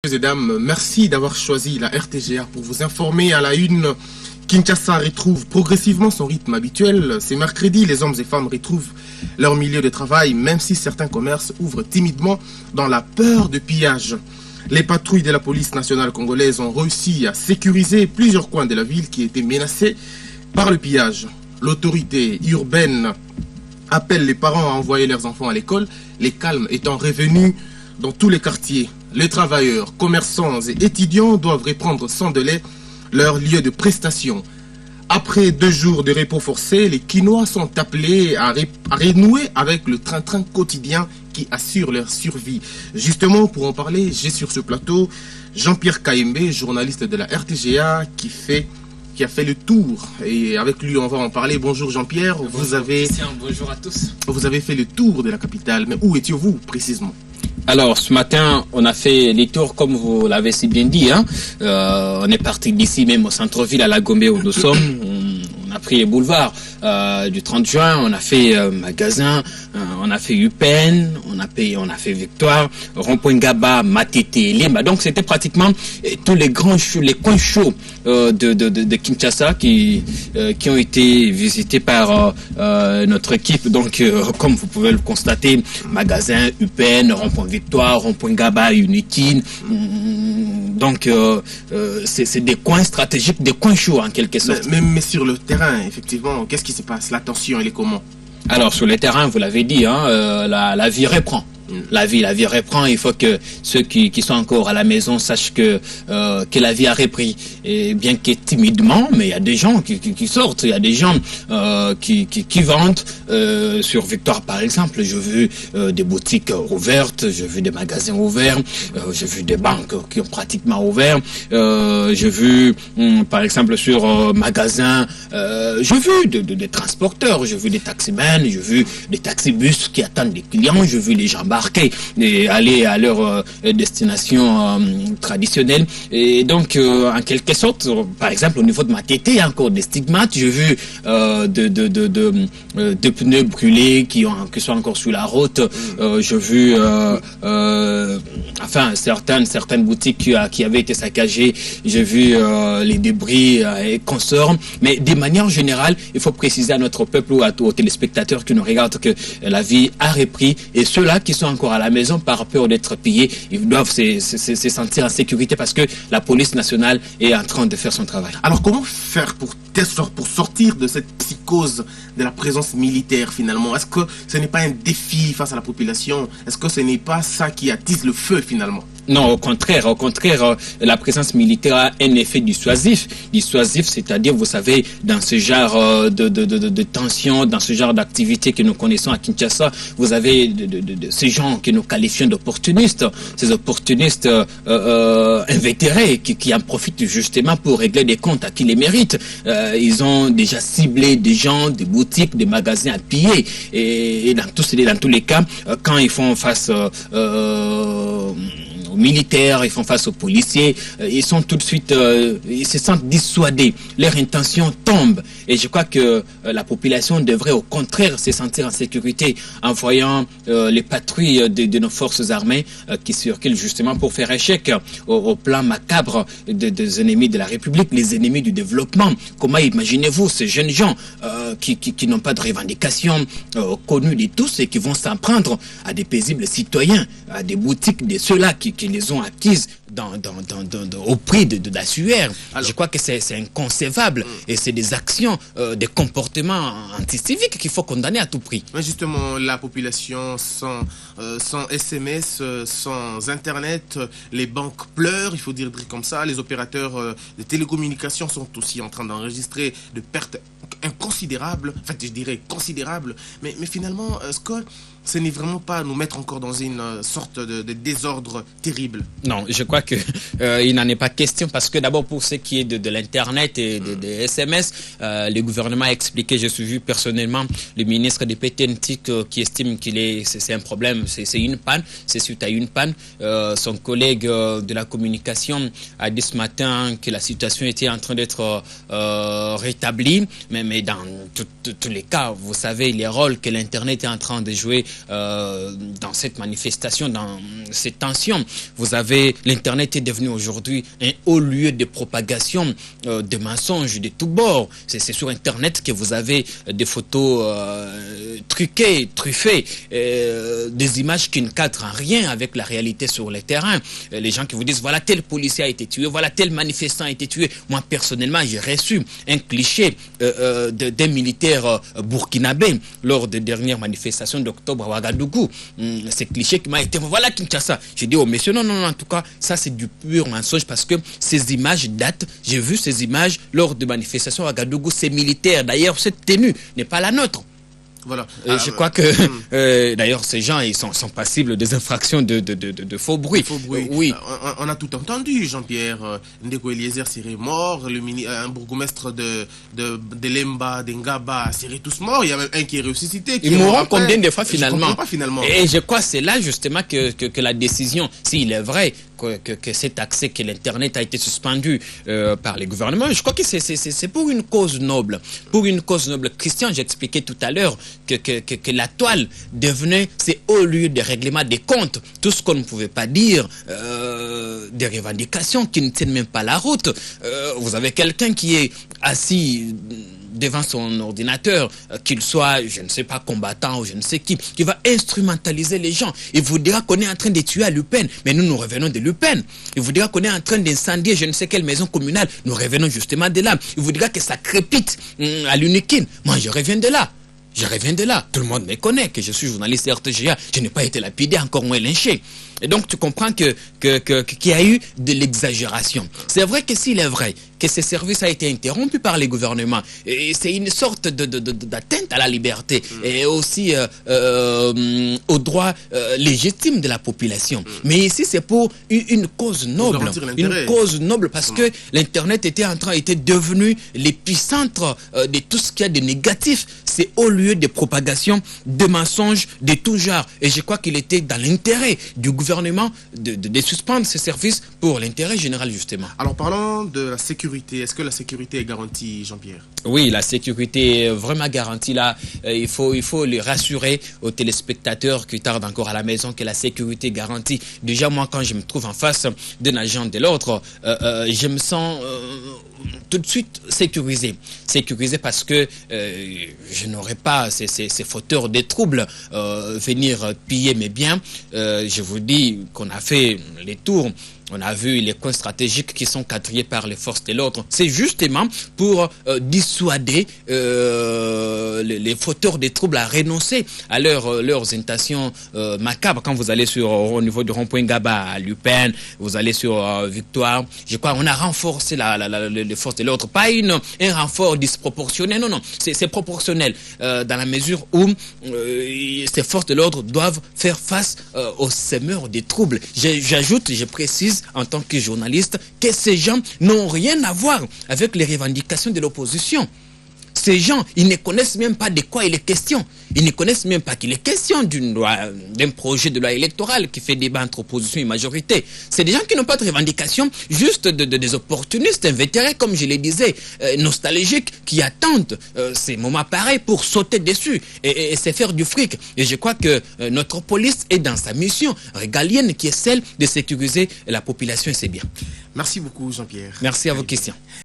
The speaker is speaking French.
Messieurs et dames, merci d'avoir choisi la RTGA pour vous informer à la une. Kinshasa retrouve progressivement son rythme habituel. C'est mercredi, les hommes et femmes retrouvent leur milieu de travail, même si certains commerces ouvrent timidement dans la peur de pillage. Les patrouilles de la police nationale congolaise ont réussi à sécuriser plusieurs coins de la ville qui étaient menacés par le pillage. L'autorité urbaine appelle les parents à envoyer leurs enfants à l'école, les calmes étant revenus dans tous les quartiers. Les travailleurs, commerçants et étudiants doivent reprendre sans délai leur lieu de prestation. Après 2 jours de repos forcé, les Kinois sont appelés à renouer avec le train-train quotidien qui assure leur survie. Justement, pour en parler, j'ai sur ce plateau Jean-Pierre Kaembe, journaliste de la RTGA, qui a fait le tour. Et avec lui, on va en parler. Bonjour Jean-Pierre. Bonjour à tous. Vous avez fait le tour de la capitale. Mais où étiez-vous précisément? Alors, ce matin, on a fait les tours, comme vous l'avez si bien dit. On est parti d'ici même au centre-ville, à la Gombe où nous sommes. On a pris les boulevards du 30 juin, on a fait Magasin, on a fait UPN, on a fait Victoire, Rond-Point Ngaba, Matete, Limba. Donc c'était pratiquement tous les coins chauds de Kinshasa qui ont été visités par notre équipe. Donc comme vous pouvez le constater, Magasin, UPN, Rond-Point Victoire, Rond-Point Ngaba, Unity. Donc c'est des coins stratégiques, des coins chauds en quelque sorte. Mais sur le terrain, effectivement, qu'est-ce qui se passe? La tension, elle est comment? Alors sur le terrain, vous l'avez dit, la vie reprend. La vie reprend. Il faut que ceux qui sont encore à la maison sachent que la vie a repris. Et bien que timidement, mais il y a des gens qui sortent, il y a des gens qui vendent. Sur Victoire par exemple, j'ai vu des boutiques ouvertes, j'ai vu des magasins ouverts, j'ai vu des banques qui ont pratiquement ouvert. J'ai vu par exemple sur Magasin, j'ai vu des transporteurs, j'ai vu des taximens, j'ai vu des taxibus qui attendent des clients, j'ai vu les gens et aller à leur destination traditionnelle. Et donc, en quelque sorte, par exemple, au niveau de Matete, il y a encore des stigmates. J'ai vu de pneus brûlés qui sont encore sur la route. J'ai vu certaines boutiques qui avaient été saccagées. J'ai vu les débris et consorts. Mais de manière générale, il faut préciser à notre peuple ou aux téléspectateurs qui nous regardent que la vie a repris. Et ceux-là qui sont encore à la maison par peur d'être pillés, ils doivent se sentir en sécurité parce que la police nationale est en train de faire son travail. Alors comment faire pour sortir de cette psychose de la présence militaire finalement? Est-ce que ce n'est pas un défi face à la population? Est-ce que ce n'est pas ça qui attise le feu finalement? Non, au contraire, la présence militaire a un effet dissuasif, c'est-à-dire, vous savez, dans ce genre de tension, dans ce genre d'activité que nous connaissons à Kinshasa, vous avez ces gens que nous qualifions d'opportunistes, ces opportunistes invétérés qui en profitent justement pour régler des comptes à qui les méritent. Ils ont déjà ciblé des gens, des boutiques, des magasins à piller, et dans tous les cas, quand ils font face aux militaires, ils font face aux policiers, ils sont tout de suite, ils se sentent dissuadés, leur intention tombe. Et je crois que la population devrait au contraire se sentir en sécurité en voyant les patrouilles de nos forces armées qui circulent justement pour faire échec au plan macabre des ennemis de la République, les ennemis du développement. Comment imaginez-vous ces jeunes gens qui n'ont pas de revendications connues de tous et qui vont s'en prendre à des paisibles citoyens, à des boutiques de ceux-là qui les ont acquises au prix de la sueur. Je crois que c'est inconcevable et c'est des actions, des comportements anticiviques qu'il faut condamner à tout prix. Mais justement, la population sans SMS, sans Internet, les banques pleurent, il faut dire comme ça, les opérateurs de télécommunications sont aussi en train d'enregistrer de pertes inconsidérables, enfin je dirais considérables, mais finalement, est-ce que ce n'est vraiment pas nous mettre encore dans une sorte de désordre terrible? Non, je crois que il n'en est pas question parce que d'abord pour ce qui est de l'Internet et des SMS, le gouvernement a expliqué, je suis vu personnellement le ministre de PTNT qui estime c'est un problème, c'est une panne, c'est suite à une panne. Son collègue de la communication a dit ce matin que la situation était en train d'être rétablie, mais dans tous les cas, vous savez les rôles que l'Internet est en train de jouer dans cette manifestation, dans ces tensions. Vous avez, l'Internet est devenu aujourd'hui un haut lieu de propagation de mensonges de tous bords. C'est sur Internet que vous avez des photos truquées, truffées, des images qui ne cadrent en rien avec la réalité sur le terrain. Les gens qui vous disent, voilà, tel policier a été tué, voilà, tel manifestant a été tué. Moi, personnellement, j'ai reçu un cliché d'un militaire burkinabé lors des dernières manifestations d'octobre à Ouagadougou. Ce cliché qui m'a été, voilà Kinshasa. J'ai dit, oh monsieur, non, en tout cas, ça c'est du pur mensonge parce que ces images datent. J'ai vu ces images lors de manifestations à Ouagadougou. Ces militaires, d'ailleurs, cette tenue n'est pas la nôtre. Voilà. Je crois que, d'ailleurs, ces gens, ils sont passibles des infractions de faux bruit. Oui. On a tout entendu. Jean-Pierre Ndeko Eliezer serait mort. Un bourgmestre de Lemba, d'Engaba serait tous morts. Il y a même un qui est ressuscité. Ils mourront combien de fois finalement? Je comprends pas finalement. Et je crois que c'est là justement que la décision, s'il est vrai que cet accès, que l'Internet a été suspendu par les gouvernements, je crois que c'est pour une cause noble. Pour une cause noble. Christian, j'expliquais tout à l'heure que la toile devenait, c'est au lieu de règlement des comptes, tout ce qu'on ne pouvait pas dire, des revendications qui ne tiennent même pas la route. Vous avez quelqu'un qui est assis devant son ordinateur, qu'il soit, je ne sais pas, combattant ou je ne sais qui va instrumentaliser les gens. Il vous dira qu'on est en train de tuer à Lupin, mais nous revenons de Lupin. Il vous dira qu'on est en train d'incendier je ne sais quelle maison communale, nous revenons justement de là. Il vous dira que ça crépite à l'Unikin. Moi, je reviens de là. Tout le monde me connaît, que je suis journaliste RTGA. Je n'ai pas été lapidé, encore moins lynché. Et donc, tu comprends qu'il y a eu de l'exagération. C'est vrai que s'il est vrai que ce service a été interrompu par les gouvernements, et c'est une sorte d'atteinte à la liberté et aussi aux droits légitimes de la population. Mais ici, c'est pour une cause noble. Une cause noble parce que l'Internet était devenu l'épicentre de tout ce qu'il y a de négatif. C'est au lieu de propagation de mensonges de tout genre. Et je crois qu'il était dans l'intérêt du gouvernement de suspendre ces services pour l'intérêt général, justement. Alors, parlons de la sécurité. Est-ce que la sécurité est garantie, Jean-Pierre? Oui, la sécurité est vraiment garantie. Là, il faut les rassurer aux téléspectateurs qui tardent encore à la maison que la sécurité est garantie. Déjà, moi, quand je me trouve en face d'un agent de l'ordre, je me sens tout de suite sécurisé. Sécurisé parce que je n'aurai pas ces fauteurs de troubles venir piller mes biens. Je vous dis qu'on a fait les tours. On a vu les coins stratégiques qui sont quadrillés par les forces de l'ordre. C'est justement pour dissuader les fauteurs des troubles à renoncer à leurs intentions macabres. Quand vous allez au niveau du rond-point Gaba à Lupin, vous allez sur Victoire, je crois on a renforcé les forces de l'ordre. Pas un renfort disproportionné, non. C'est proportionnel dans la mesure où ces forces de l'ordre doivent faire face aux semeurs des troubles. J'ajoute, je précise, en tant que journaliste, que ces gens n'ont rien à voir avec les revendications de l'opposition. Ces gens, ils ne connaissent même pas de quoi il est question. Ils ne connaissent même pas qu'il est question d'un projet de loi électorale qui fait débat entre opposition et majorité. C'est des gens qui n'ont pas de revendications, juste des opportunistes invétérés, comme je le disais, nostalgiques, qui attendent ces moments pareils pour sauter dessus et se faire du fric. Et je crois que notre police est dans sa mission régalienne qui est celle de sécuriser la population et c'est bien. Merci beaucoup, Jean-Pierre. Merci à vos questions.